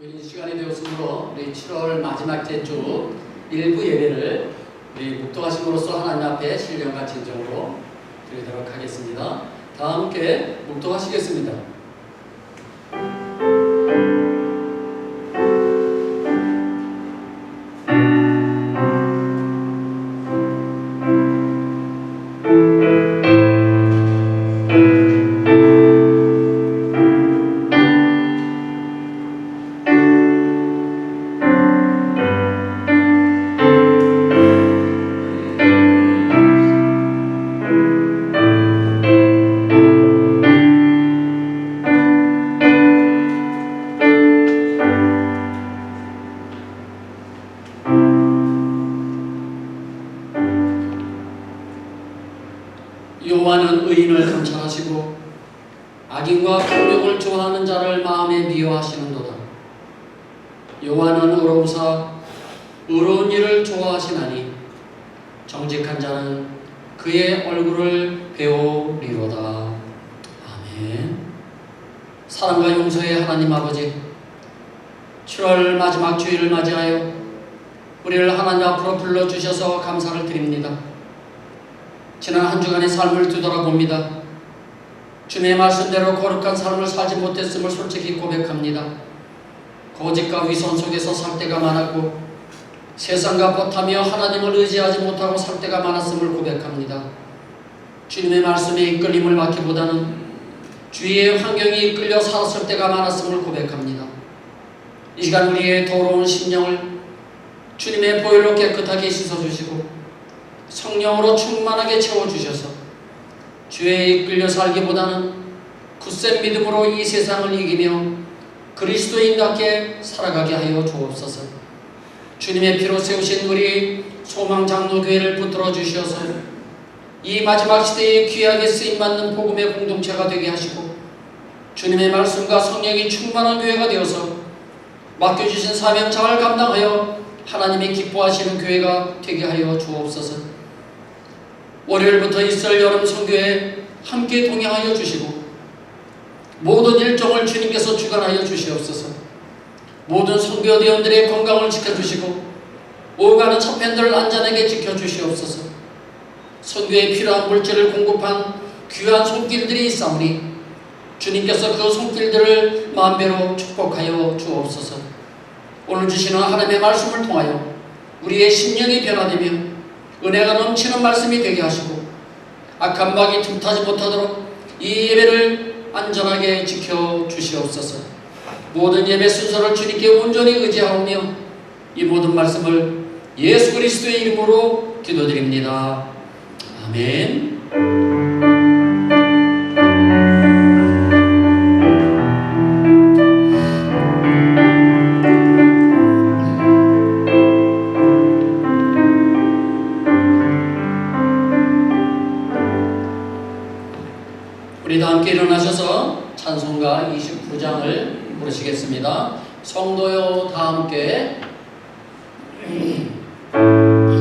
이 시간이 되었으므로 우리 7월 마지막 주 일부 예배를 우리 묵도하심으로써 하나님 앞에 신령과 진정으로 드리도록 하겠습니다. 다 함께 묵도하시겠습니다. 여호와는 의인을 감찰하시고 악인과 폭력을 좋아하는 자를 마음에 미워하시는도다. 여호와는 의로우사 의로운 일을 좋아하시나니 정직한 자는 그의 얼굴을 배우리로다. 아멘. 사랑과 용서의 하나님 아버지, 7월 마지막 주일을 맞이하여 우리를 하나님 앞으로 불러주셔서 감사를 드립니다. 지난 한 주간의 삶을 뒤돌아봅니다. 주님의 말씀대로 거룩한 삶을 살지 못했음을 솔직히 고백합니다. 거짓과 위선 속에서 살 때가 많았고 세상과 버타며 하나님을 의지하지 못하고 살 때가 많았음을 고백합니다. 주님의 말씀에 이끌림을 받기보다는 주위의 환경에 이끌려 살았을 때가 많았음을 고백합니다. 이 시간 우리의 더러운 심령을 주님의 보혈로 깨끗하게 씻어주시고 성령으로 충만하게 채워주셔서 주에 이끌려 살기보다는 굳센 믿음으로 이 세상을 이기며 그리스도인답게 살아가게 하여 주옵소서. 주님의 피로 세우신 우리 소망장로교회를 붙들어 주셔서 이 마지막 시대에 귀하게 쓰임받는 복음의 공동체가 되게 하시고 주님의 말씀과 성령이 충만한 교회가 되어서 맡겨주신 사명 잘 감당하여 하나님이 기뻐하시는 교회가 되게 하여 주옵소서. 월요일부터 있을 여름 선교에 함께 동행하여 주시고 모든 일정을 주님께서 주관하여 주시옵소서. 모든 선교대원들의 건강을 지켜주시고 오가는 참팬들을 안전하게 지켜주시옵소서. 선교에 필요한 물질을 공급한 귀한 손길들이 있사오니 주님께서 그 손길들을 마음대로 축복하여 주옵소서. 오늘 주시는 하나님의 말씀을 통하여 우리의 심령이 변화되며 은혜가 넘치는 말씀이 되게 하시고 악한 마귀 틈타지 못하도록 이 예배를 안전하게 지켜주시옵소서. 모든 예배 순서를 주님께 온전히 의지하오며 이 모든 말씀을 예수 그리스도의 이름으로 기도드립니다. 아멘. 우리 다 함께 일어나셔서 찬송가 29장을 부르시겠습니다. 성도여 다 함께 할렐루야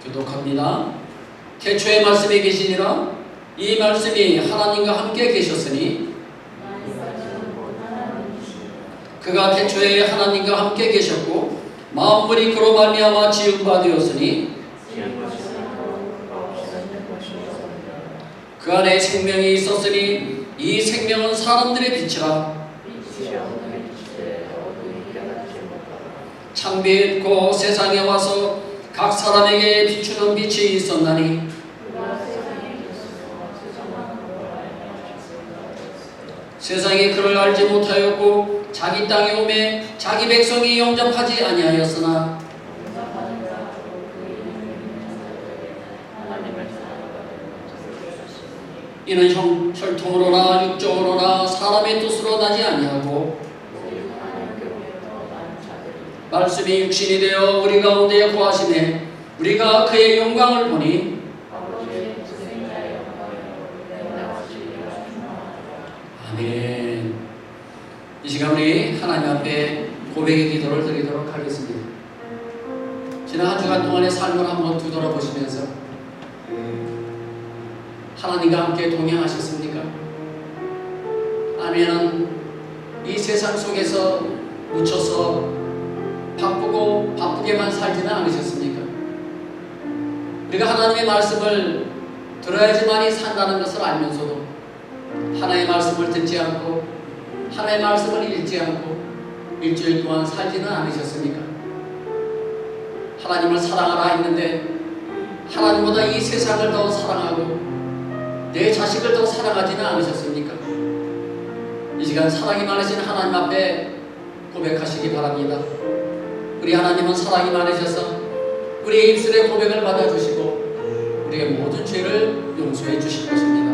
교독합니다. 태초에 말씀이 계시니라. 이 말씀이 하나님과 함께 계셨으니 그가 태초에 하나님과 함께 계셨고 만물이 그로 말미암아 지은 바 되었으니 그 안에 생명이 있었으니 이 생명은 사람들의 빛이라. 창비했고 세상에 와서 각 사람에게 비추는 빛이 있었나니 세상이 그를 알지 못하였고 자기 땅에 오매 자기 백성이 영접하지 아니하였으나 이는 혈통으로나 육적으로나 사람의 뜻으로 나지 아니하고 말씀이 육신이 되어 우리 가운데 거하시매 우리가 그의 영광을 보니 아멘. 이 시간 우리 하나님 앞에 고백의 기도를 드리도록 하겠습니다. 지난 한 주간 동안의 삶을 한번 뒤돌아보시면서 하나님과 함께 동행하셨습니까? 아니면 이 세상 속에서 묻혀서 바쁘게만 살지는 않으셨습니까? 우리가 하나님의 말씀을 들어야지만이 산다는 것을 알면서도 하나님의 말씀을 듣지 않고 하나님의 말씀을 읽지 않고 일주일 동안 살지는 않으셨습니까? 하나님을 사랑하라 했는데 하나님보다 이 세상을 더 사랑하고 내 자식을 더 사랑하지는 않으셨습니까? 이 시간 사랑이 많으신 하나님 앞에 고백하시기 바랍니다. 우리 하나님은 사랑이 많으셔서 우리의 입술의 고백을 받아주시고 우리의 모든 죄를 용서해 주실 것입니다.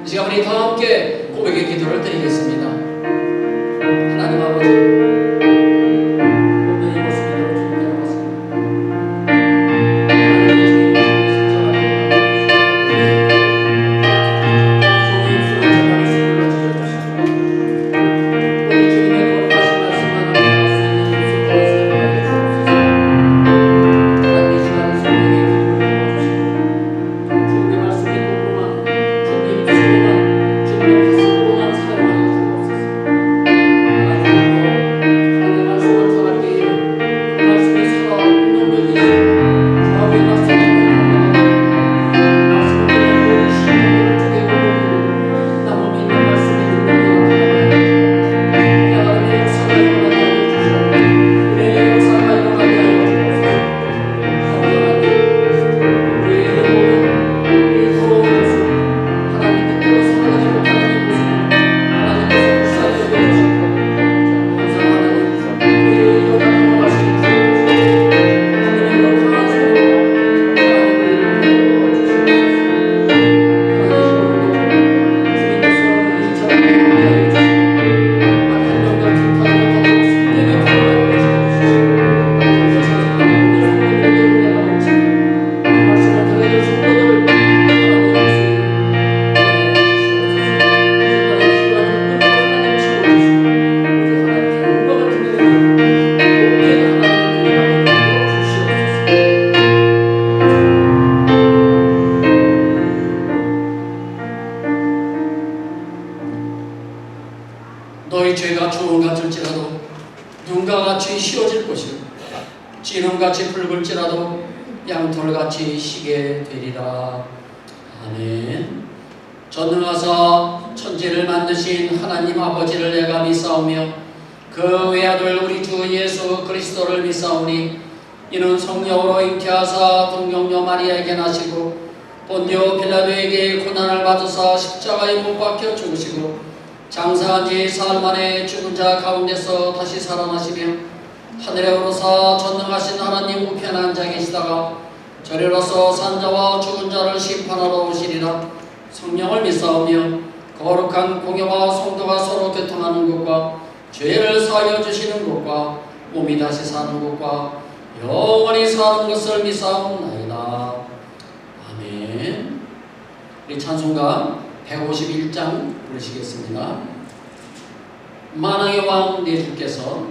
이 시간 우리 다 함께 고백의 기도를 드리겠습니다. 하나님 아버지, 너희 죄가 주홍 같을지라도 눈과 같이 휘어질 것이요 진홍같이 붉을지라도 양털같이 희게 되리라. 아멘. 전능하사 천지를 만드신 하나님 아버지를 내가 믿사오며 그 외아들 우리 주 예수 그리스도를 믿사오니 이는 성령으로 잉태하사 동정녀 마리아에게 나시고 본디오 빌라도에게 고난을 받으사 십자가에 못 박혀 죽으시고 장사한 지 사흘 만에 죽은 자 가운데서 다시 살아나시며 하늘에 오르사 전능하신 하나님 우편에 앉아 계시다가 저리로서 산자와 죽은 자를 심판하러 오시리라. 성령을 믿사오며 거룩한 공예와 성도가 서로 교통하는 것과 죄를 사하여 주시는 것과 몸이 다시 사는 것과 영원히 사는 것을 믿사옵나이다. 아멘. 우리 찬송가 151장 부르시겠습니다. 만왕의 왕 내 주께서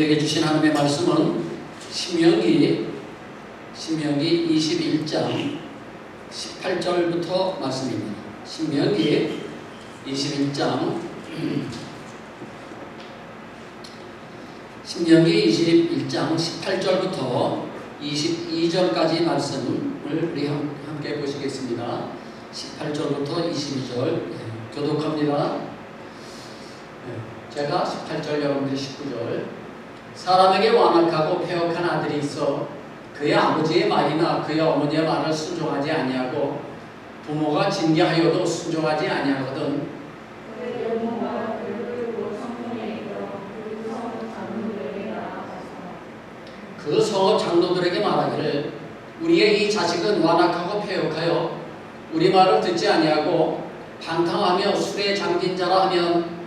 우리에게 주신 하나님의 말씀은 신명기 21장 18절부터 말씀입니다. 신명기 21장 18절부터 22절까지 말씀을 우리 함께 보시겠습니다. 18절부터 22절 교독합니다. 제가 18절, 여러분들이 19절. 사람에게 완악하고 패역한 아들이 있어 그의 아버지의 말이나 그의 어머니의 말을 순종하지 아니하고 부모가 징계하여도 순종하지 아니하거든 그 성읍 장로들에게 말하기를 우리의 이 자식은 완악하고 패역하여 우리 말을 듣지 아니하고 방탕하며 술에 잠긴 자라 하면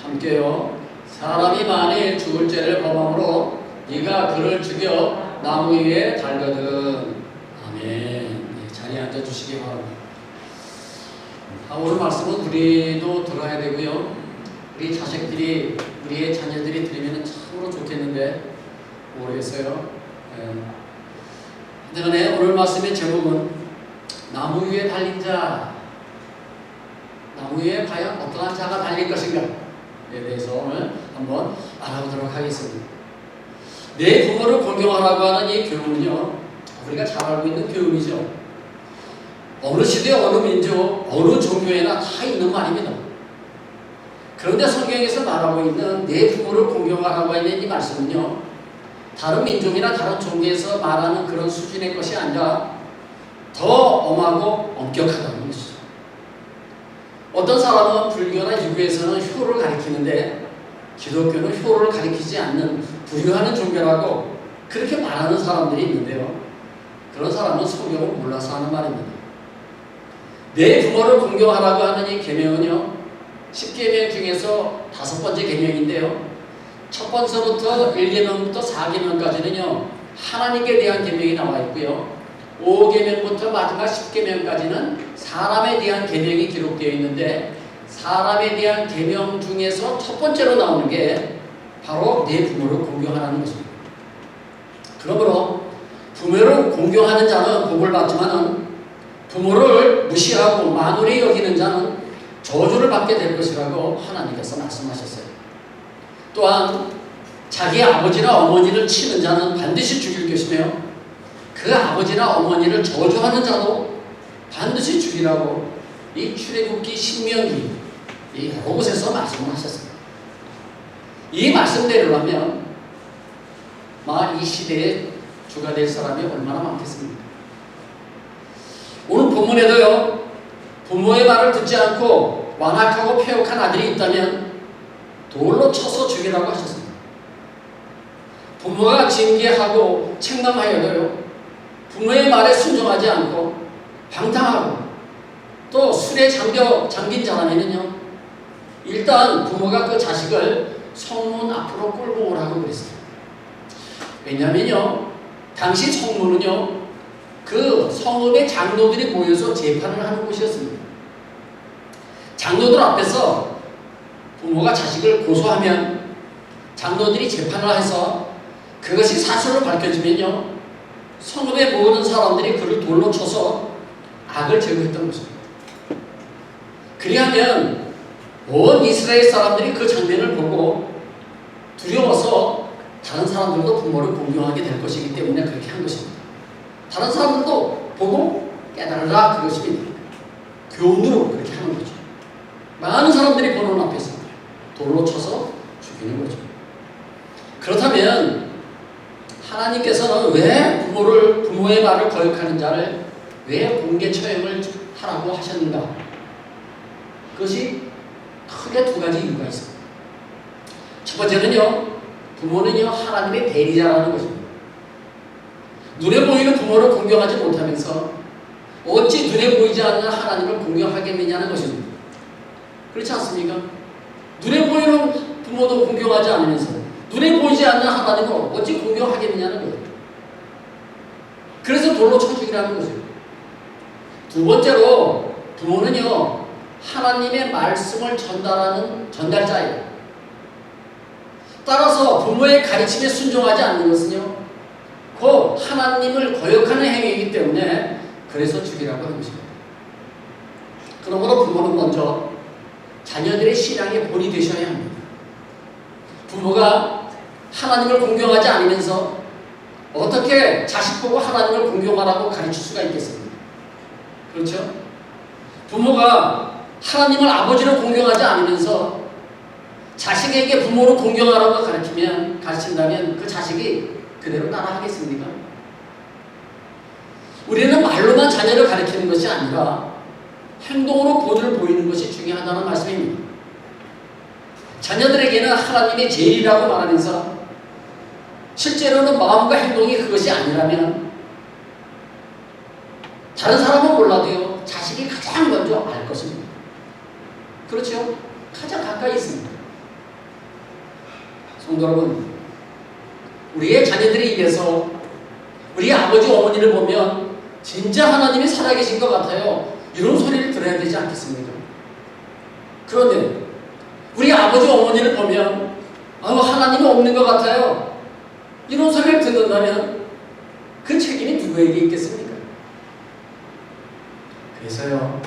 함께요. 사람이 만일 죽을 죄를 범함으로 네가 그를 죽여 나무 위에 달거든. 아멘. 네, 자리에 앉아주시기 바랍니다. 오늘 말씀은 우리도 들어야 되고요. 우리 자식들이, 우리의 자녀들이 들으면 참으로 좋겠는데 모르겠어요. 네. 오늘 말씀의 제목은 나무 위에 달린 자. 나무 위에 과연 어떠한 자가 달릴 것인가? 에 대해서 오늘 한번 알아보도록 하겠습니다. 내 부모를 공경하라고 하는 이 교훈은요, 우리가 잘 알고 있는 교훈이죠. 어느 시대, 어느 민족, 어느 종교에나 다 있는 말입니다. 그런데 성경에서 말하고 있는 내 부모를 공경하라고 하는 이 말씀은요, 다른 민족이나 다른 종교에서 말하는 그런 수준의 것이 아니라 더 엄하고 엄격하다는 것이죠. 어떤 사람은 불교나 유교에서는 효를 가리키는데 기독교는 효를 가리키지 않는 불효하는 종교라고 그렇게 말하는 사람들이 있는데요. 그런 사람은 성경을 몰라서 하는 말입니다. 내 부모를 공경하라고 하는 이 계명은요, 10계명 중에서 5번째 계명인데요. 첫 번째부터 1계명부터 4계명까지는요, 하나님께 대한 계명이 나와 있고요. 5계명부터 마지막 10계명까지는 사람에 대한 계명이 기록되어 있는데 사람에 대한 계명 중에서 첫 번째로 나오는 게 바로 내 부모를 공경하라는 것입니다. 그러므로 부모를 공경하는 자는 복을 받지만은 부모를 무시하고 만원히 여기는 자는 저주를 받게 될 것이라고 하나님께서 말씀하셨어요. 또한 자기 아버지나 어머니를 치는 자는 반드시 죽일 것이며 그 아버지나 어머니를 저주하는 자도 반드시 죽이라고 이 출애굽기 신명기 이 여러 곳에서 말씀을 하셨습니다. 이 말씀대로라면 이 시대에 주가 될 사람이 얼마나 많겠습니까? 오늘 본문에도요, 부모의 말을 듣지 않고 완악하고 패역한 아들이 있다면 돌로 쳐서 죽이라고 하셨습니다. 부모가 징계하고 책망하여도요, 부모의 말에 순종하지 않고 방탕하고 또 술에 잠긴 자라면은요, 일단 부모가 그 자식을 성문 앞으로 끌고 오라고 그랬어요. 왜냐면요, 당시 성문은요, 그 성읍의 장로들이 모여서 재판을 하는 곳이었습니다. 장로들 앞에서 부모가 자식을 고소하면 장로들이 재판을 해서 그것이 사실로 밝혀지면요, 성읍의 모든 사람들이 그를 돌로 쳐서 악을 제거했던 것입니다. 그리하면 온 이스라엘 사람들이 그 장면을 보고 두려워서 다른 사람들도 부모를 공경하게 될 것이기 때문에 그렇게 한 것입니다. 다른 사람들도 보고 깨달으라 그것입니다. 교훈으로 그렇게 하는 거죠. 많은 사람들이 보는 앞에서 돌로 쳐서 죽이는 거죠. 그렇다면 하나님께서는 왜 부모의 말을 거역하는 자를 왜 공개 처형을 하라고 하셨는가? 그것이 크게 2가지 이유가 있습니다. 첫 번째는요, 부모는요, 하나님의 대리자라는 것입니다. 눈에 보이는 부모를 공경하지 못하면서 어찌 눈에 보이지 않는 하나님을 공경하겠느냐는 것입니다. 그렇지 않습니까? 눈에 보이는 부모도 공경하지 않으면서 눈에 보이지 않는 하나님을 어찌 공경하겠느냐는 거예요. 그래서 돌로 쳐 죽이라는 거죠. 두 번째로 부모는요, 하나님의 말씀을 전달하는 전달자예요. 따라서 부모의 가르침에 순종하지 않는 것은요, 곧 하나님을 거역하는 행위이기 때문에 그래서 죽이라고 하는 것입니다. 그러므로 부모는 먼저 자녀들의 신앙의 본이 되셔야 합니다. 부모가 하나님을 공경하지 않으면서 어떻게 자식 보고 하나님을 공경하라고 가르칠 수가 있겠습니까? 그렇죠? 부모가 하나님을 아버지로 공경하지 않으면서 자식에게 부모로 공경하라고 가르친다면 그 자식이 그대로 따라하겠습니까? 우리는 말로만 자녀를 가르치는 것이 아니라 행동으로 본을 보이는 것이 중요하다는 말씀입니다. 자녀들에게는 하나님의 제일이라고 말하면서 실제로는 마음과 행동이 그것이 아니라면 다른 사람은 몰라도요, 자식이 가장 먼저 알 것입니다. 그렇죠? 가장 가까이 있습니다. 성도 여러분, 우리의 자녀들의 입에서 우리 아버지 어머니를 보면 진짜 하나님이 살아계신 것 같아요, 이런 소리를 들어야 되지 않겠습니까? 그런데 우리 아버지 어머니를 보면 하나님이 없는 것 같아요, 이런 소리를 듣는다면 그 책임이 누구에게 있겠습니까? 그래서요,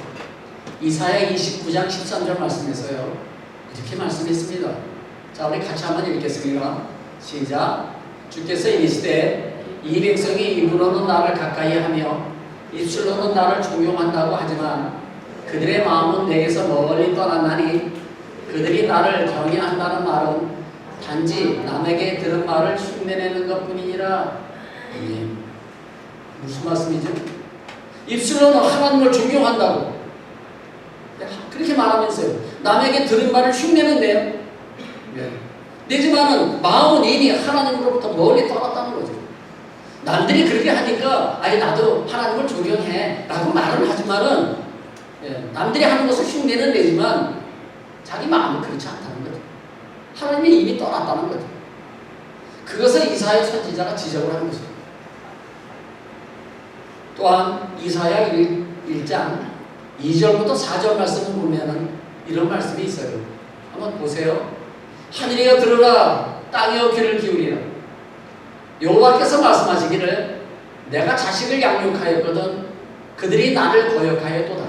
이사야 29장 13절 말씀에서요, 이렇게 말씀했습니다. 자, 우리 같이 한번 읽겠습니다. 시작. 주께서 이르시되 이 백성이 입으로는 나를 가까이 하며 입술로는 나를 존경한다고 하지만 그들의 마음은 내게서 멀리 떠났나니 그들이 나를 경외한다는 말은 단지 남에게 들은 말을 흉내내는 것뿐이니라. 무슨 말씀이죠? 입술로는 하나님을 존경한다고 그렇게 말하면서요, 남에게 들은 말을 흉내낸대요. 내지만은 마음은 이미 하나님으로부터 멀리 떠났다는 거죠. 남들이 그렇게 하니까 나도 하나님을 존경해 라고 말은 하지만은 남들이 하는 것을 흉내는 내지만 자기 마음은 그렇지 않다는 거죠. 하나님이 이미 떠났다는 거죠. 그것을 이사야 선지자가 지적을 하는 것입니다. 또한 이사야 1장 2절부터 4절 말씀을 보면은 이런 말씀이 있어요. 한번 보세요. 하늘이여 들으라, 땅이여 귀를 기울이라. 여호와께서 말씀하시기를 내가 자식을 양육하였거든 그들이 나를 거역하였도다.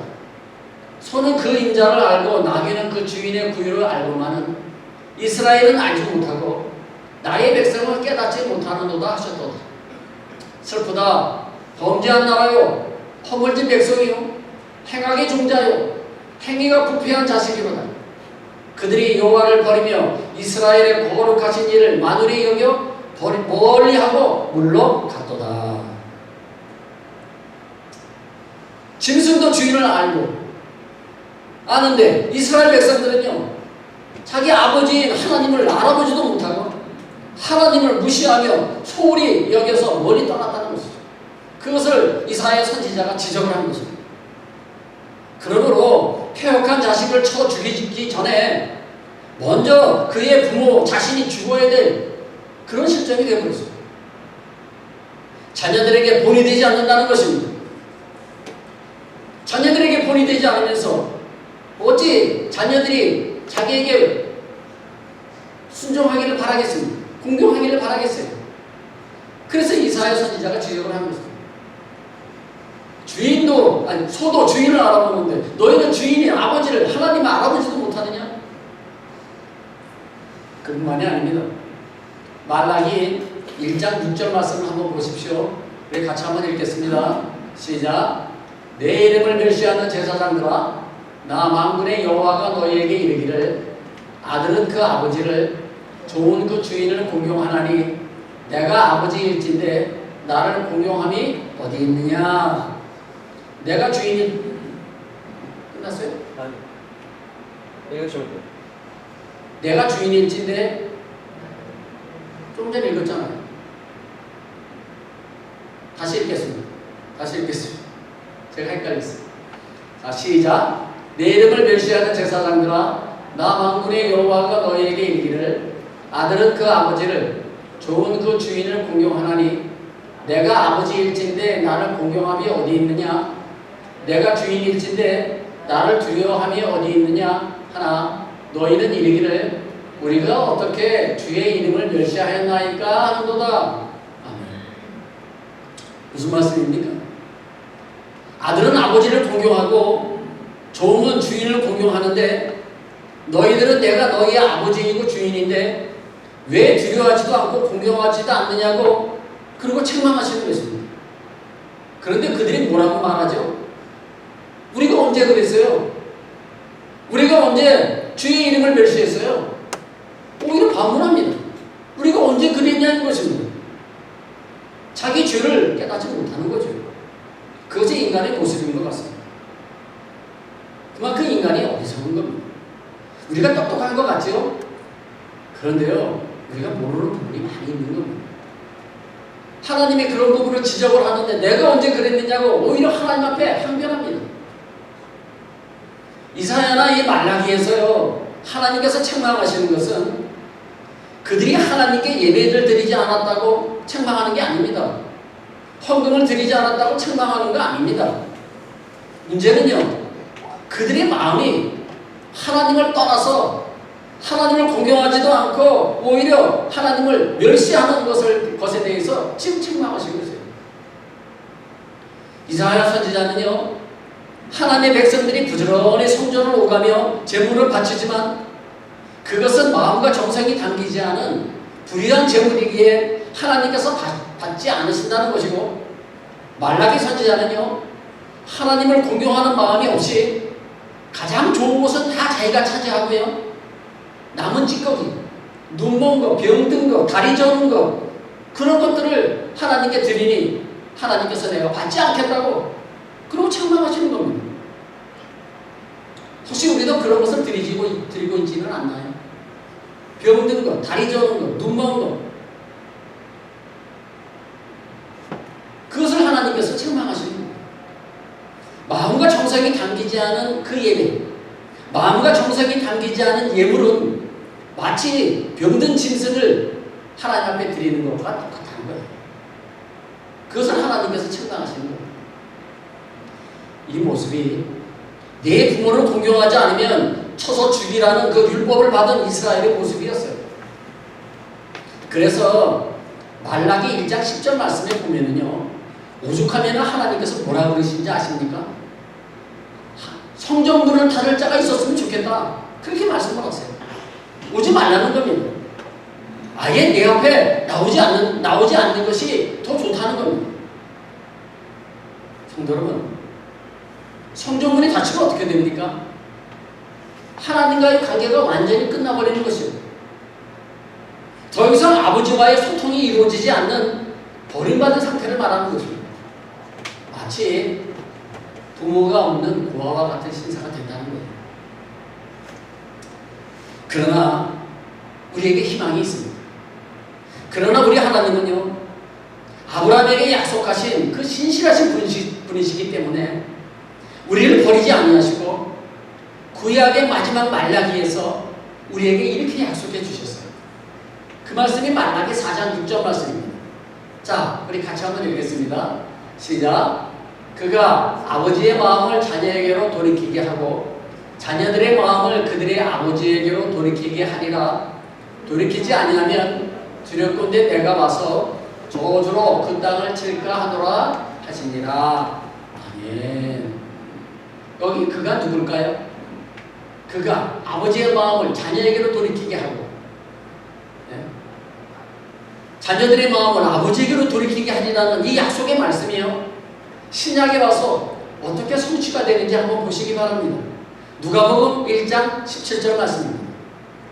소는 그 인자를 알고 나귀는 그 주인의 구유를 알고만은 이스라엘은 알지 못하고 나의 백성은 깨닫지 못하는도다 하셨도다. 슬프다. 범죄한 나라요, 허물진 백성이요, 행악의 종자요, 행위가 부패한 자식이로다. 그들이 여호와를 버리며 이스라엘의 거룩하신 일을 만울히 여겨 멀리하고 물러갔도다. 짐승도 주인을 아는데 이스라엘 백성들은요, 자기 아버지인 하나님을 알아보지도 못하고 하나님을 무시하며 소홀히 여겨서 멀리 떠났다는 것이죠. 그것을 이사야 선지자가 지적을 하는 것입니다. 그러므로 폐역한 자식을 쳐 죽이기 전에 먼저 그의 부모 자신이 죽어야 될 그런 실정이 되어버렸습니다. 자녀들에게 본이 되지 않는다는 것입니다. 자녀들에게 본이 되지 않으면서 어찌 자녀들이 자기에게 순종하기를 바라겠습니까? 공경하기를 바라겠어요. 그래서 이사야 선지자가 지적을 하는 것입니다. 소도 주인을 알아보는데 너희는 주인이 아버지를 하나님을 알아보지도 못하느냐? 그뿐만이 아닙니다. 말라기 1장 6절 말씀을 한번 보십시오. 우리 같이 한번 읽겠습니다. 시작. 내 이름을 멸시하는 제사장들아, 나 만군의 여호와가 너희에게 이르기를 아들은 그 아버지를 좋은 그 주인을 공경하나니 내가 아버지일진데 나를 공경함이 어디 있느냐? 내가 주인이 끝났어요? 아니, 읽으시면 돼요. 내가 주인일진데 좀 전에 읽었잖아요. 다시 읽겠습니다. 제가 헷갈렸어요. 자, 시작. 내 이름을 멸시하는 제사장들아, 나 만군의 여호와가 너희에게 이르기를 아들은 그 아버지를 좋은 그 주인을 공경하나니 내가 아버지일진데 나를 공경함이 어디 있느냐? 내가 주인일진데 나를 두려워함이 어디 있느냐? 하나 너희는 이르기를 우리가 어떻게 주의 이름을 멸시하였나이까 하는도다. 아멘. 무슨 말씀입니까? 아들은 아버지를 공경하고 종은 주인을 공경하는데 너희들은 내가 너희의 아버지이고 주인인데 왜 두려워하지도 않고 공경하지도 않느냐고 그리고 책망하시는 것입니다. 그런데 그들이 뭐라고 말하죠? 우리가 언제 그랬어요? 우리가 언제 주의 이름을 멸시했어요? 오히려 반문합니다. 우리가 언제 그랬냐는 것입니다. 자기 죄를 깨닫지 못하는 거죠. 그것이 인간의 모습인 것 같습니다. 그만큼 인간이 어리석은 겁니다. 우리가 똑똑한 것 같죠? 그런데요, 우리가 모르는 부분이 많이 있는 겁니다. 하나님이 그런 부분을 지적을 하는데 내가 언제 그랬느냐고 오히려 하나님 앞에 항변합니다. 이사야나 이 말라기에서요, 하나님께서 책망하시는 것은 그들이 하나님께 예배를 드리지 않았다고 책망하는 게 아닙니다. 헌금을 드리지 않았다고 책망하는 거 아닙니다. 문제는요, 그들의 마음이 하나님을 떠나서 하나님을 공경하지도 않고 오히려 하나님을 멸시하는 것에 대해서 지금 책망하시고 있어요. 이사야 선지자는요, 하나님의 백성들이 부지런히 성전을 오가며 제물을 바치지만 그것은 마음과 정성이 담기지 않은 불의한 제물이기에 하나님께서 받지 않으신다는 것이고, 말라기 선지자는요, 하나님을 공경하는 마음이 없이 가장 좋은 것은 다 자기가 차지하고요, 남은 찌꺼기, 눈먼 거, 병든 거, 다리 저는 거, 그런 것들을 하나님께 드리니 하나님께서 내가 받지 않겠다고 그러고 책망하시는 겁니다. 혹시 우리도 그런 것을 드리고 있지는 않나요? 병든 거, 다리 저는 거, 눈먼 거, 그것을 하나님께서 책망하시는 겁니다. 마음과 정성이 담기지 않은 그 예배, 마음과 정성이 담기지 않은 예물은 마치 병든 짐승을 하나님 앞에 드리는 것과 똑같은 거예요. 그것을 하나님께서 책망하시는 거예요. 이 모습이 내 부모를 공경하지 않으면 쳐서 죽이라는 그 율법을 받은 이스라엘의 모습이었어요. 그래서 말라기 1장 10절 말씀에 보면은요, 오죽하면 하나님께서 뭐라 그러신지 아십니까? 성전문을 닫을 자가 있었으면 좋겠다, 그렇게 말씀을 하세요. 오지 말라는 겁니다. 아예 내 앞에 나오지 않는 것이 더 좋다는 겁니다. 성도 여러분, 성전문이 닫히면 어떻게 됩니까? 하나님과의 관계가 완전히 끝나버리는 것이요, 더 이상 아버지와의 소통이 이루어지지 않는 버림받은 상태를 말하는 것입니다. 마치 부모가 없는 고아와 같은 신사가 된다는 거예요. 그러나 우리에게 희망이 있습니다. 그러나 우리 하나님은요, 아브라함에게 약속하신 그 신실하신 분이시기 때문에 우리를 버리지 아니하시고 구약의 마지막 말라기에서 우리에게 이렇게 약속해 주셨어요. 그 말씀이 말라기 4장 6절 말씀입니다. 자, 우리 같이 한번 읽겠습니다. 시작. 그가 아버지의 마음을 자녀에게로 돌이키게 하고 자녀들의 마음을 그들의 아버지에게로 돌이키게 하리라. 돌이키지 아니하면 두렵건대 내가 와서 저주로 그 땅을 칠까 하노라 하시니라. 아멘. 여기 그가 누굴까요? 그가 아버지의 마음을 자녀에게로 돌이키게 하고, 네? 자녀들의 마음을 아버지에게로 돌이키게 하리라는 이 약속의 말씀이요, 신약에 와서 어떻게 성취가 되는지 한번 보시기 바랍니다. 누가복음 1장 17절 말씀입니다.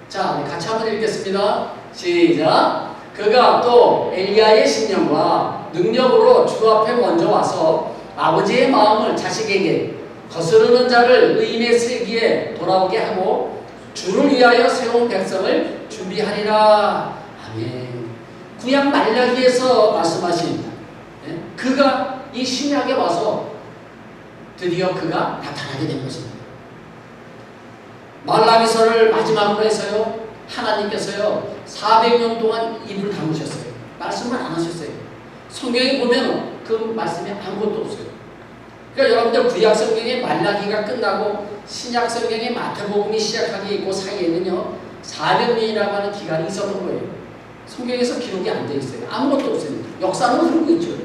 자, 같이 한번 읽겠습니다. 시작. 그가 또 엘리야의 심령과 능력으로 주 앞에 먼저 와서 아버지의 마음을 자식에게 거스르는 자를 의인의 세기에 돌아오게 하고 주를 위하여 세운 백성을 준비하리라. 아멘. 구약 말라기에서 말씀하신 그가 이 신약에 와서 드디어 그가 나타나게 된 것입니다. 말라기서를 마지막으로 해서요, 하나님께서요 400년 동안 입을 다무셨어요. 말씀을 안 하셨어요. 성경에 보면 그 말씀이 아무것도 없어요. 그러니까 여러분들 구약 성경의 말라기가 끝나고 신약 성경의 마태복음이 시작하기 있고 사이에는요 400년이라고 하는 기간이 있었던 거예요. 성경에서 기록이 안 돼 있어요. 아무것도 없습니다. 역사는 흐르고 있죠.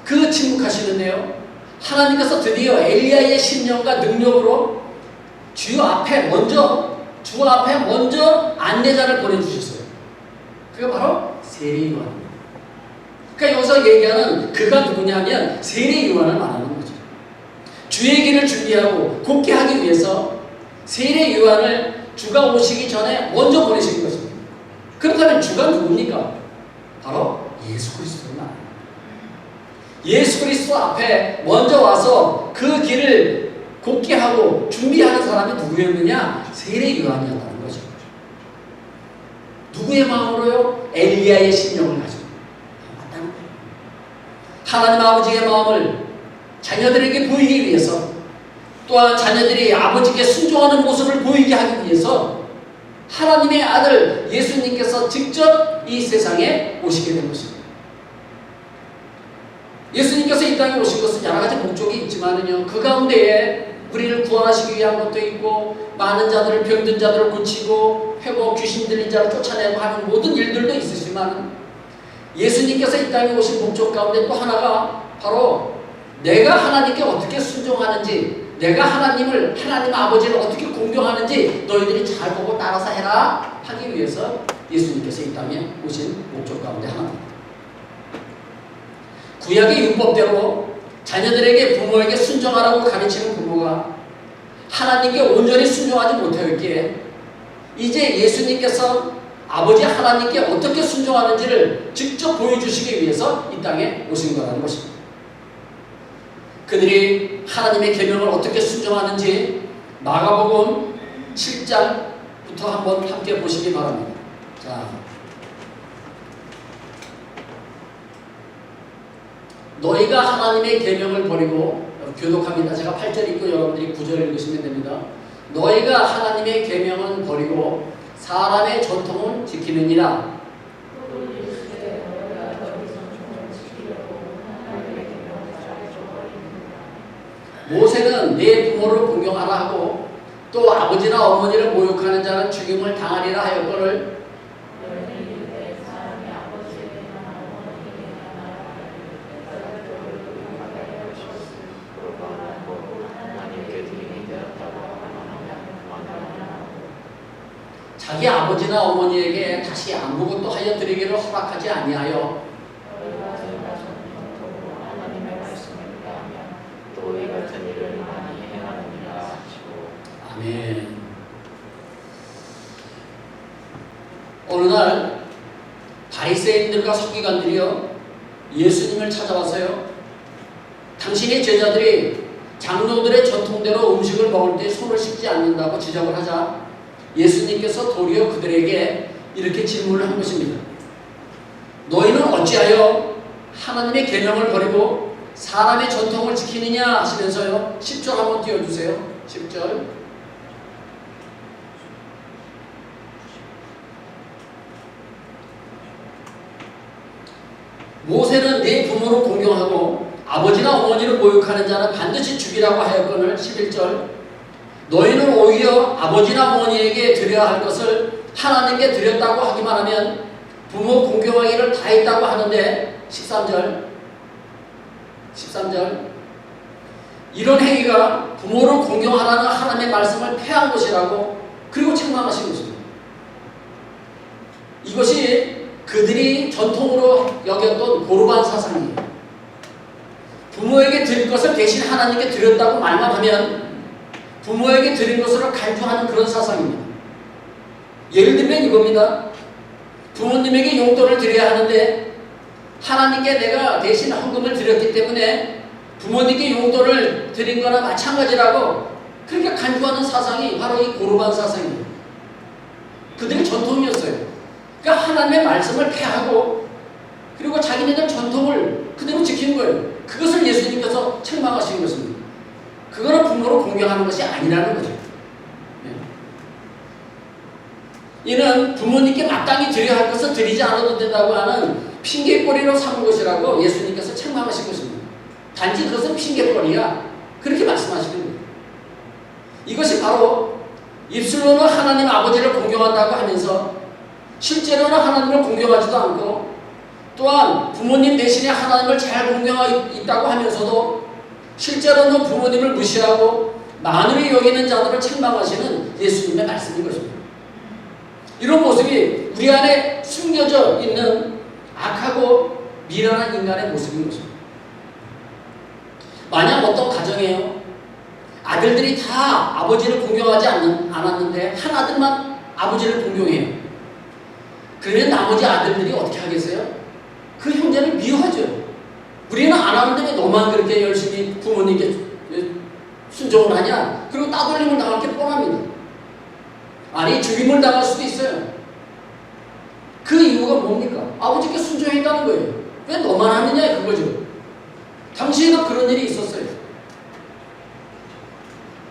그 침묵하시는데요. 하나님께서 드디어 엘리야의 심령과 능력으로 주 앞에 먼저 안내자를 보내주셨어요. 그게 바로 세례 요한입니다. 그러니까 여기서 얘기하는 그가 누구냐면 세례 요한을 말하는 거죠. 주의 길을 준비하고 곧게 하기 위해서 세례 요한을 주가 오시기 전에 먼저 보내신 것입니다. 그렇다면 주가 누굽니까? 바로 예수 그리스도를 말합니다. 예수 그리스도 앞에 먼저 와서 그 길을 곧게 하고 준비하는 사람이 누구였느냐? 세례 요한이었다는 거죠. 누구의 마음으로요? 엘리야의 심령을 가지고 맞다는 거예요. 하나님 아버지의 마음을 자녀들에게 보이기 위해서 또한 자녀들이 아버지께 순종하는 모습을 보이게 하기 위해서 하나님의 아들 예수님께서 직접 이 세상에 오시게 된 것입니다. 예수님께서 이 땅에 오신 것은 여러 가지 목적이 있지만은요, 그 가운데에 우리를 구원하시기 위한 것도 있고, 많은 자들을, 병든 자들을 고치고, 회복, 귀신 들린 자를 쫓아내고 하는 모든 일들도 있으시지만, 예수님께서 이 땅에 오신 목적 가운데 또 하나가 바로 내가 하나님께 어떻게 순종하는지, 내가 하나님 아버지를 어떻게 공경하는지 너희들이 잘 보고 따라서 해라 하기 위해서 예수님께서 이 땅에 오신 목적 가운데 하나입니다. 구약의 율법대로 자녀들에게 부모에게 순종하라고 가르치는 부모가 하나님께 온전히 순종하지 못하였기에 이제 예수님께서 아버지 하나님께 어떻게 순종하는지를 직접 보여주시기 위해서 이 땅에 오신 거라는 것입니다. 그들이 하나님의 계명을 어떻게 순종하는지 마가복음 7장부터 한번 함께 보시기 바랍니다. 자, 너희가 하나님의 계명을 버리고, 교독합니다. 제가 8절 읽고 여러분들이 9절 읽으시면 됩니다. 너희가 하나님의 계명은 버리고 사람의 전통은 지키느니라. 모세는 네 부모를 공경하라 하고 또 아버지나 어머니를 모욕하는 자는 죽임을 당하리라 하였거늘 자기 아버지나 어머니에게 다시 아무것도 하여 드리기를 허락하지 아니하여 아멘. 어느 날 바리새인들과 서기관들이요 예수님을 찾아와서요 당신의 제자들이 장로들의 전통대로 음식을 먹을 때 손을 씻지 않는다고 지적을 하자 예수님께서 도리어 그들에게 이렇게 질문을 한 것입니다. 너희는 어찌하여 하나님의 계명을 버리고 사람의 전통을 지키느냐 하시면서요 10절 한번 띄워주세요. 10절 모세는 네 부모를 공경하고 아버지나 어머니를 모욕하는 자는 반드시 죽이라고 하였거늘 11절 너희는 오히려 아버지나 어머니에게 드려야 할 것을 하나님께 드렸다고 하기만 하면 부모 공경하기를 다 했다고 하는데 13절 이런 행위가 부모를 공경하라는 하나님의 말씀을 폐한 것이라고 그리고 책망하신 것입니다. 이것이 그들이 전통으로 여겼던 고르반 사상이에요. 부모에게 드릴 것을 대신 하나님께 드렸다고 말만 하면 부모에게 드린 것으로 간주하는 그런 사상입니다. 예를 들면 이겁니다. 부모님에게 용돈을 드려야 하는데 하나님께 내가 대신 헌금을 드렸기 때문에 부모님께 용돈을 드린 거나 마찬가지라고 그렇게 간주하는 사상이 바로 이 고르반 사상이에요. 그들의 전통이었어요. 그러니까 하나님의 말씀을 폐하고 그리고 자기네들 전통을 그대로 지키는 거예요. 그것을 예수님께서 책망하신 것입니다. 그거는 부모를 공경하는 것이 아니라는 거죠. 이는 부모님께 마땅히 드려야 할 것을 드리지 않아도 된다고 하는 핑계거리로 삼은 것이라고 예수님께서 책망하신 것입니다. 단지 그것은 핑계거리야. 그렇게 말씀하시는 거예요. 이것이 바로 입술로는 하나님 아버지를 공경한다고 하면서 실제로는 하나님을 공경하지도 않고 또한 부모님 대신에 하나님을 잘 공경하고 있다고 하면서도 실제로는 부모님을 무시하고 만으로 여기는 자들을 책망하시는 예수님의 말씀인 것입니다. 이런 모습이 우리 안에 숨겨져 있는 악하고 미련한 인간의 모습인 것입니다. 만약 어떤 가정에요, 아들들이 다 아버지를 공경하지 않았는데 한 아들만 아버지를 공경해요. 그러면 나머지 아들들이 어떻게 하겠어요? 그 형제를 미워하죠. 우리는 안 하는데 왜 너만 그렇게 열심히 부모님께 순종을 하냐? 그리고 따돌림을 당할 게 뻔합니다. 아니, 죽임을 당할 수도 있어요. 그 이유가 뭡니까? 아버지께 순종했다는 거예요. 왜 너만 하느냐? 그거죠. 당시에도 그런 일이 있었어요.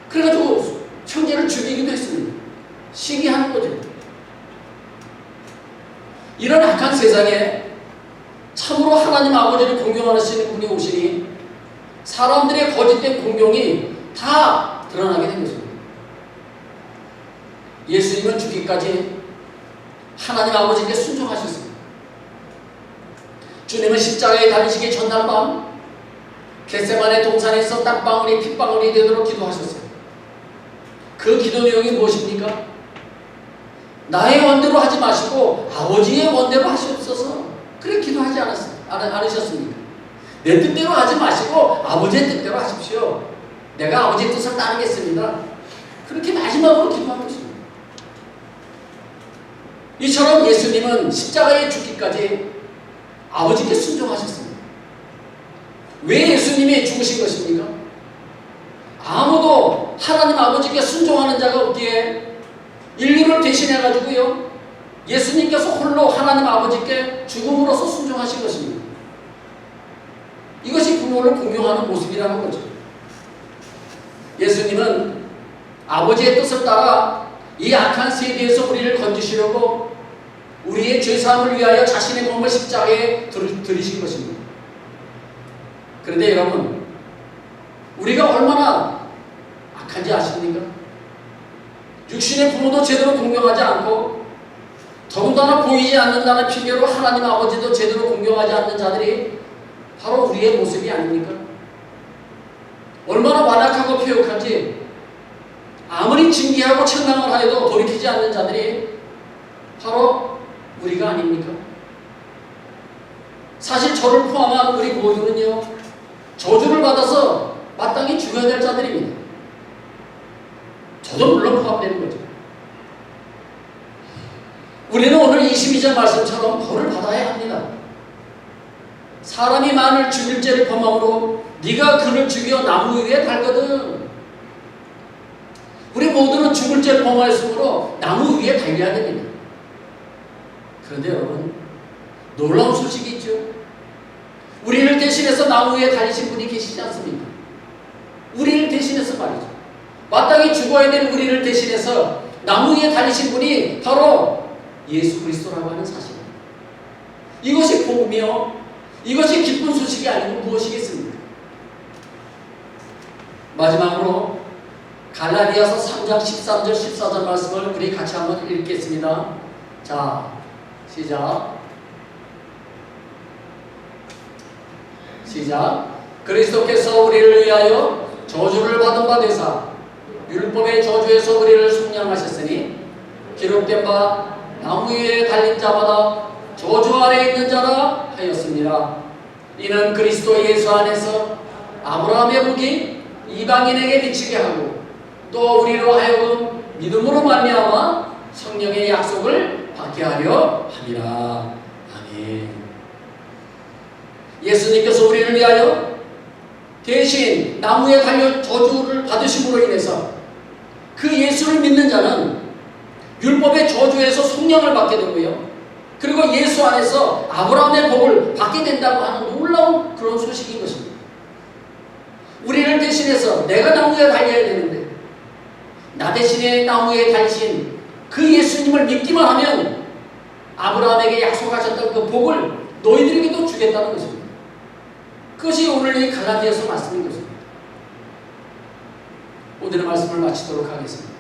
그래가지고 형제를 죽이기도 했습니다. 시기하는 거죠. 이런 악한 세상에 참으로 하나님 아버지를 공경하시는 분이 오시니 사람들의 거짓된 공경이 다 드러나게 된 것입니다. 예수님은 죽기까지 하나님 아버지께 순종하셨습니다. 주님은 십자가에 달리시기 전날 밤 겟세마네 동산에서 땀방울이 핏방울이 되도록 기도하셨어요. 그 기도 내용이 무엇입니까? 나의 원대로 하지 마시고 아버지의 원대로 하시옵소서. 그래 기도하지 않으셨습니까? 내 뜻대로 하지 마시고 아버지의 뜻대로 하십시오. 내가 아버지의 뜻을 따르겠습니다. 그렇게 마지막으로 기도한 것입니다. 이처럼 예수님은 십자가에 죽기까지 아버지께 순종하셨습니다. 왜 예수님이 죽으신 것입니까? 아무도 하나님 아버지께 순종하는 자가 없기에 인류를 대신해가지고요, 예수님께서 홀로 하나님 아버지께 죽음으로써 순종하신 것입니다. 이것이 부모를 공경하는 모습이라는 거죠. 예수님은 아버지의 뜻을 따라 이 악한 세계에서 우리를 건지시려고 우리의 죄사함을 위하여 자신의 몸을 십자가에 들이신 것입니다. 그런데 여러분, 우리가 얼마나 악한지 아십니까? 육신의 부모도 제대로 공경하지 않고 더군다나 보이지 않는다는 핑계로 하나님 아버지도 제대로 공경하지 않는 자들이 바로 우리의 모습이 아닙니까? 얼마나 완악하고 폐역한지 아무리 징계하고 책망을 하여도 돌이키지 않는 자들이 바로 우리가 아닙니까? 사실 저를 포함한 우리 모두는요, 저주를 받아서 마땅히 죽어야 될 자들입니다. 저도 물론 포함되는 거죠. 우리는 오늘 22절 말씀처럼 벌을 받아야 합니다. 사람이 만을 죽일 죄를 범함으로 네가 그를 죽여 나무 위에 달거든. 우리 모두는 죽을 죄를 범하였으므로 나무 위에 달려야 됩니다. 그런데 여러분, 놀라운 소식이 있죠. 우리를 대신해서 나무 위에 달리신 분이 계시지 않습니까? 우리를 대신해서 말이죠. 마땅히 죽어야 될 우리를 대신해서 나무 위에 달리신 분이 바로 예수 그리스도라고 하는 사실입니다. 이것이 복음이요, 이것이 기쁜 소식이 아니고 무엇이겠습니까? 마지막으로 갈라디아서 3장 13절 14절 말씀을 우리 같이 한번 읽겠습니다. 자, 시작. 그리스도께서 우리를 위하여 저주를 받은 바 되사 율법의 저주에서 우리를 속량하셨으니 기록된 바 나무 위에 달린 자마다 저주 아래 있는 자라 하였습니다. 이는 그리스도 예수 안에서 아브라함의 복이 이방인에게 미치게 하고 또 우리로 하여금 믿음으로 말미암아 성령의 약속을 받게 하려 함이라. 아멘. 예수님께서 우리를 위하여 대신 나무에 달려 저주를 받으심으로 인해서 그 예수를 믿는 자는 율법의 저주에서 속량을 받게 되고요, 그리고 예수 안에서 아브라함의 복을 받게 된다고 하는 놀라운 그런 소식인 것입니다. 우리를 대신해서 내가 나무에 달려야 되는데 나 대신에 나무에 달리신 그 예수님을 믿기만 하면 아브라함에게 약속하셨던 그 복을 너희들에게도 주겠다는 것입니다. 그것이 오늘 이 갈라디아서 말씀인 것입니다. 오늘의 말씀을 마치도록 하겠습니다.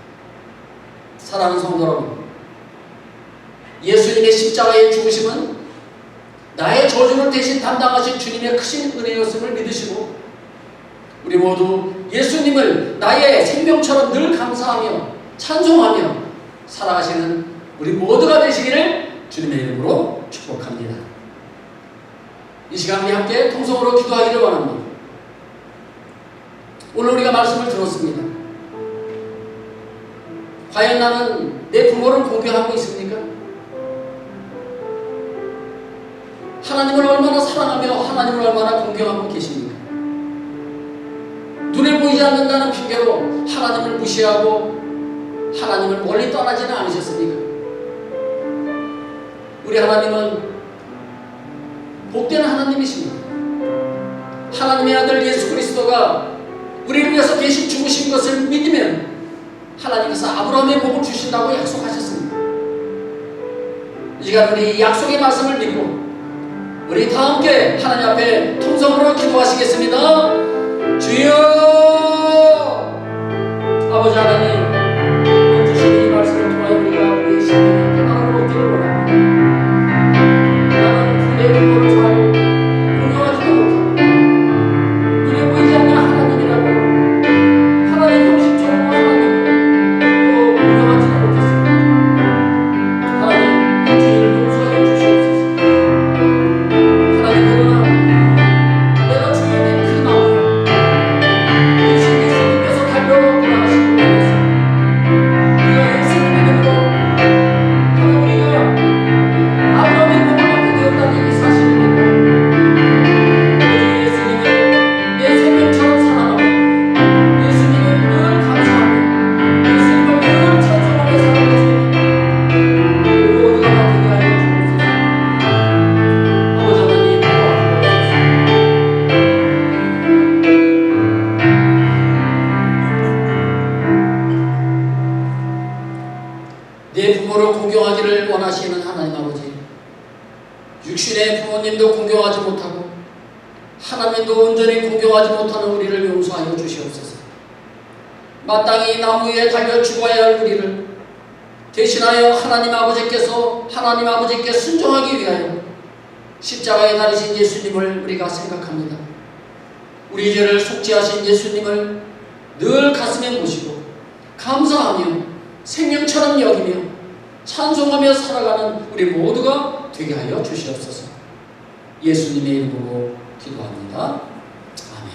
사랑하는 성도 여러분, 예수님의 십자가의 죽으심은 나의 저주를 대신 담당하신 주님의 크신 은혜였음을 믿으시고 우리 모두 예수님을 나의 생명처럼 늘 감사하며 찬송하며 살아가시는 우리 모두가 되시기를 주님의 이름으로 축복합니다. 이 시간 우리 함께 통성으로 기도하기를 원합니다. 오늘 우리가 말씀을 들었습니다. 과연 나는 내 부모를 공경하고 있습니까? 하나님을 얼마나 사랑하며 하나님을 얼마나 공경하고 계십니까? 눈에 보이지 않는다는 핑계로 하나님을 무시하고 하나님을 멀리 떠나지는 않으셨습니까? 우리 하나님은 복된 하나님이십니다. 하나님의 아들 예수 그리스도가 우리를 위해서 대신 죽으신 것을 믿으면 하나님께서 아브라함의 복을 주신다고 약속하셨습니다. 이 시간 우리 약속의 말씀을 믿고 우리 다 함께 하나님 앞에 통성으로 기도하시겠습니다. 주여 아버지 하나님, 오늘 주신 이 말씀을 통하여 우리가 우리의 신앙을 깨달음을 얻기를 원합니다. 나는 내 부모를 잘 공경하지도 못하고 눈에 보이지 않는 하나님이라고 하나님 형식적으로 하나님을 또 공경하지도 못했습니다. 하나님, 이 죄를 용서해 주시옵소서. 하나님, 그러나 내가 주에 대한 그 마음 대신 예수님께서 달려 돌아가신 분이었습니다. 우리가 예수님의 이름으로 하나님 우리가 아브라함의 복을 받게 되었다는 이 사실을 믿고 우리 예수님을 내 생명처럼 사랑하며 예수님을 늘 감사하며 예수님을 늘 찬송하며 살아갈 수 있는 우리 모두가 다 되게 하여 주옵소서. 아버지 하나님, 내 부모를 공경하기를 원하시는 하나님 아버지, 육신의 부모님도 공경하지 못하고 하나님도 온전히 공경하지 못하는 우리를 용서하여 주시옵소서. 마땅히 나무 위에 달려 죽어야 할 우리를 대신하여 하나님 아버지께 순종하기 위하여 십자가에 달리신 예수님을 우리가 생각합니다. 우리 죄를 속죄하신 예수님을 늘 가슴에 모시고 감사하며 생명처럼 여기며 찬송하며 살아가는 우리 모두가 되게 하여 주시옵소서. 예수님의 이름으로 기도합니다. 아멘.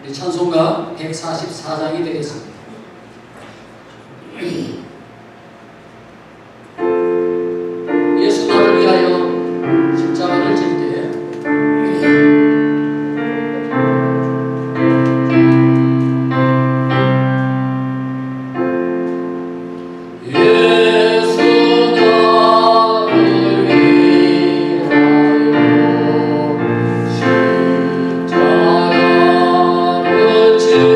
우리 찬송가 144장이 되겠습니다. 예수 나를 위하여 십자가를 질 때 십자가를 질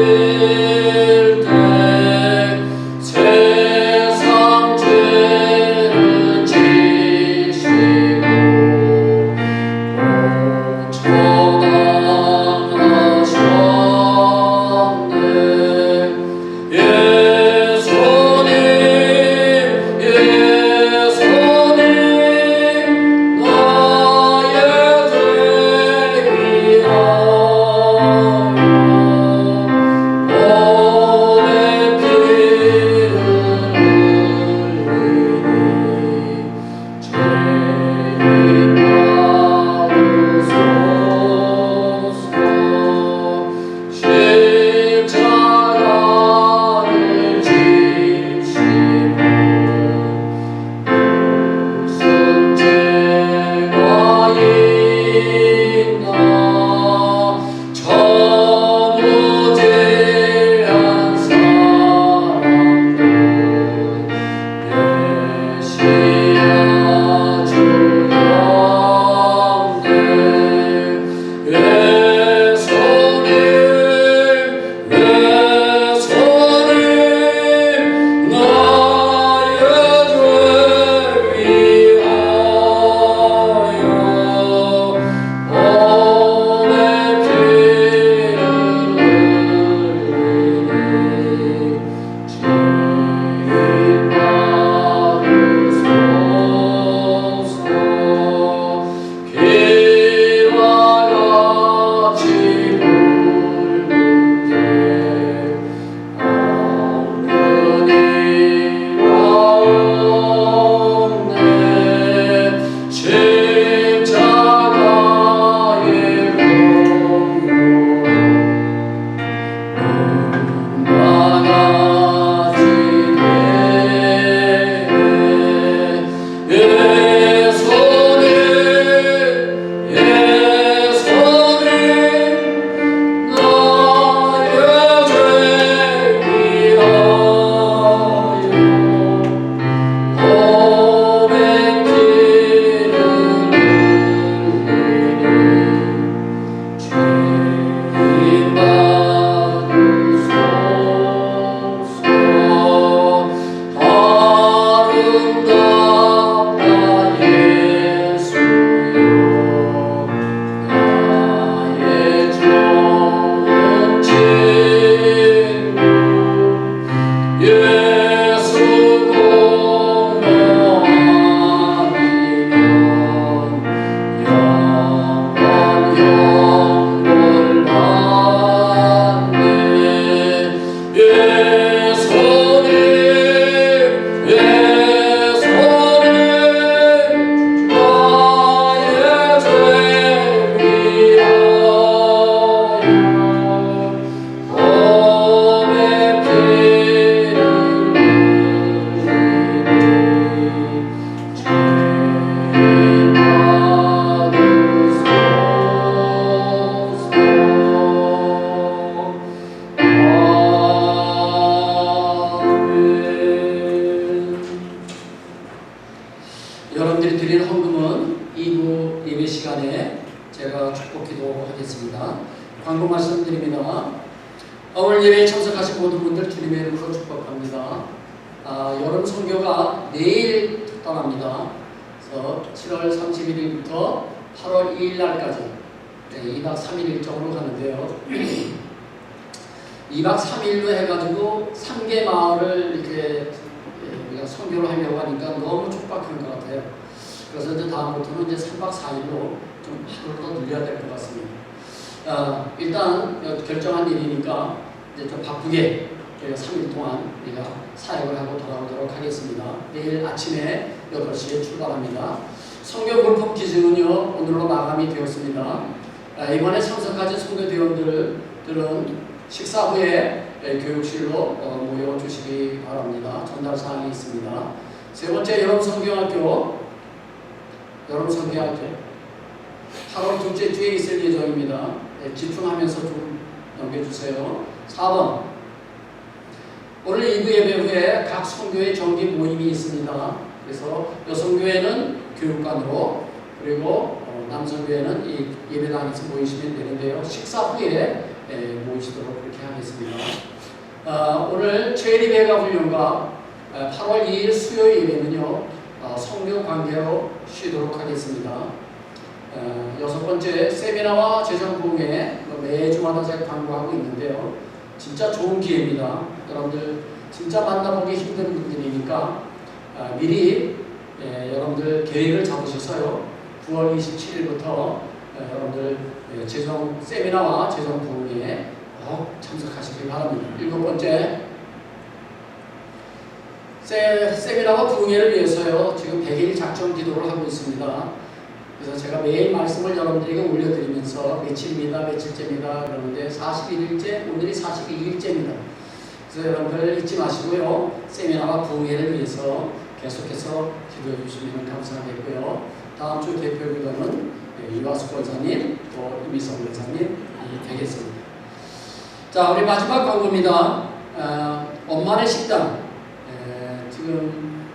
여러분들이 드린 헌금은 2부 예배 시간에 제가 축복 기도하겠습니다. 광고 말씀드립니다. 오늘 예배에 참석하신 모든 분들 주님의 이름으로 축복합니다. 여름 선교가 내일 떠납니다. 그래서 7월 31일부터 8월 2일 날까지 2박 3일 일정으로 가는데요. 2박 3일로 해가지고 3개 마을을 이렇게 우리가 선교를 하려고 하니까 너무 촉박한 것 같아요. 그래서 이제 다음부터는 이제 3박 4일로 좀 하루를 더 늘려야 될 것 같습니다. 일단 결정한 일이니까 이제 좀 바쁘게 저희가 3일 동안 우리가 사역을 하고 돌아오도록 하겠습니다. 내일 아침에 8시에 출발합니다. 선교 물품 기증은요 오늘로 마감이 되었습니다. 이번에 참석하신 선교대원들은 식사 후에 교육실로 모여주시기 바랍니다. 전달 사항이 있습니다. 세 번째, 여름선교학교 8월 둘째 주에 있을 예정입니다. 집중하면서 좀 넘겨주세요. 4번, 오늘 2부 예배 후에 각 선교의 정기 모임이 있습니다. 그래서 여성교회는 교육관으로, 그리고 남성교회는 이 예배당에서 모이시면 되는데요. 식사 후에 모이시도록 그렇게 하겠습니다. 오늘 최리배가 훈련과 8월 2일 수요일 예배는요 성교 관계로 쉬도록 하겠습니다. 여섯 번째, 세미나와 재정부흥회 매주마다 제가 광고하고 있는데요. 진짜 좋은 기회입니다. 여러분들 진짜 만나보기 힘든 분들이니까 미리 여러분들 계획을 잡으셔서요 9월 27일부터 여러분들 재정 세미나와 재정부흥회에 꼭 참석하시기 바랍니다. 일곱 번째, 세미나와 부흥회를 위해서요 지금 100일 작전 기도를 하고 있습니다. 그래서 제가 매일 말씀을 여러분들에게 올려드리면서 며칠째입니다 그러는데 41일째, 오늘이 42일째입니다. 그래서 여러분들 잊지 마시고요 세미나와 부흥회를 위해서 계속해서 기도해 주시면 감사하겠고요. 다음 주 대표 기도는 이화숙 권사님, 또 이미성 권사님 되겠습니다. 자, 우리 마지막 광고입니다. 엄마네 식당. 지금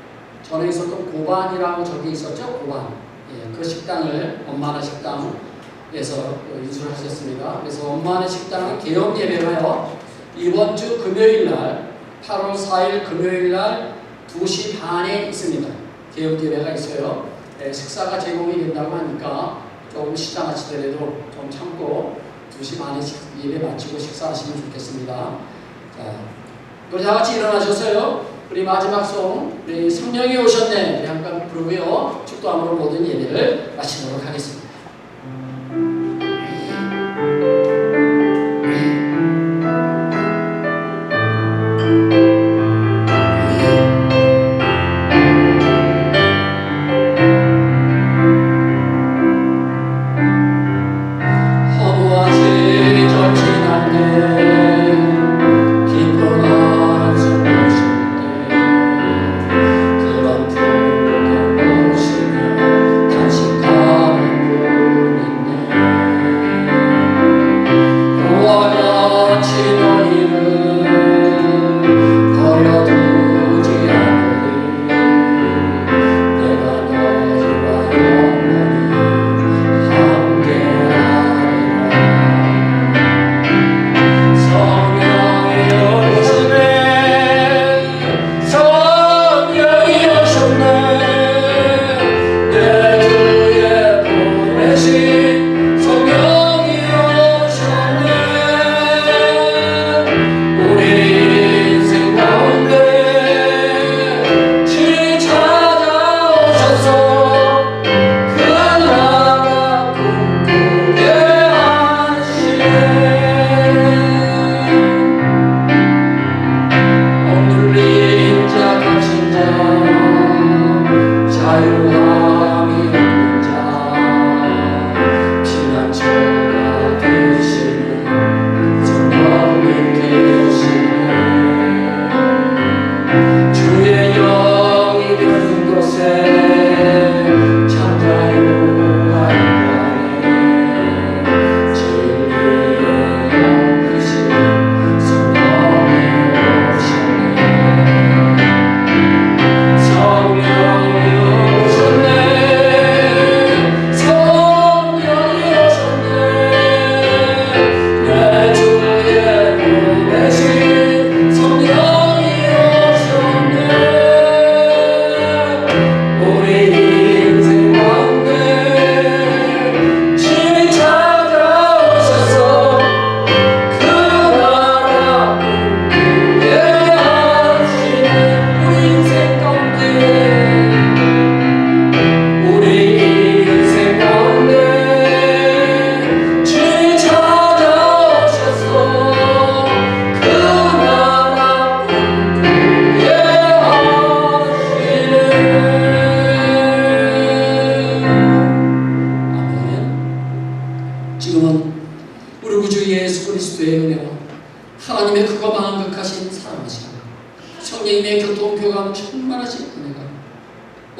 전에 있었던 고반이라고 저기 있었죠? 고반. 그 식당을 엄마네 식당에서 인수하셨습니다. 그래서 엄마네 식당은 개업 예배가요 이번 주 금요일 날 8월 4일 금요일 날 2시 반에 있습니다. 개업 예배가 있어요. 식사가 제공이 된다고 하니까 조금 시장하시더라도 좀 참고 2시 반에 예배 마치고 식사하시면 좋겠습니다. 자, 우리 다 같이 일어나셔서요. 우리 마지막 송, 우리 성령이 오셨네. 우리 한번 부르고요. 축도함으로 모든 예배를 마치도록 하겠습니다.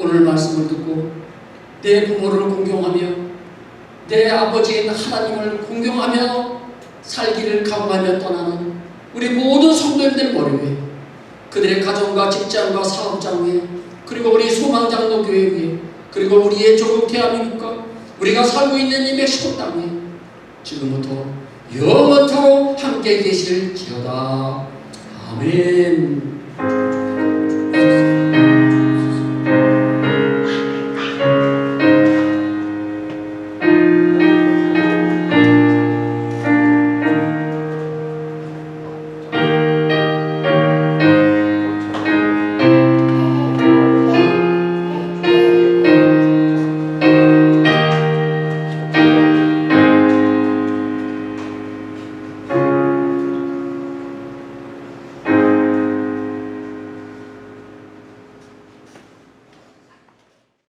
오늘 말씀을 듣고 내 부모를 공경하며 내 아버지인 하나님을 공경하며 살기를 각오하며 떠나는 우리 모든 성도님들 머리 위에, 그들의 가정과 직장과 사업장 위에, 그리고 우리 소망장로 교회 위에, 그리고 우리의 조국 대한민국과 우리가 살고 있는 이 멕시코 땅 위에 지금부터 영원토록 함께 계실지어다. 아멘.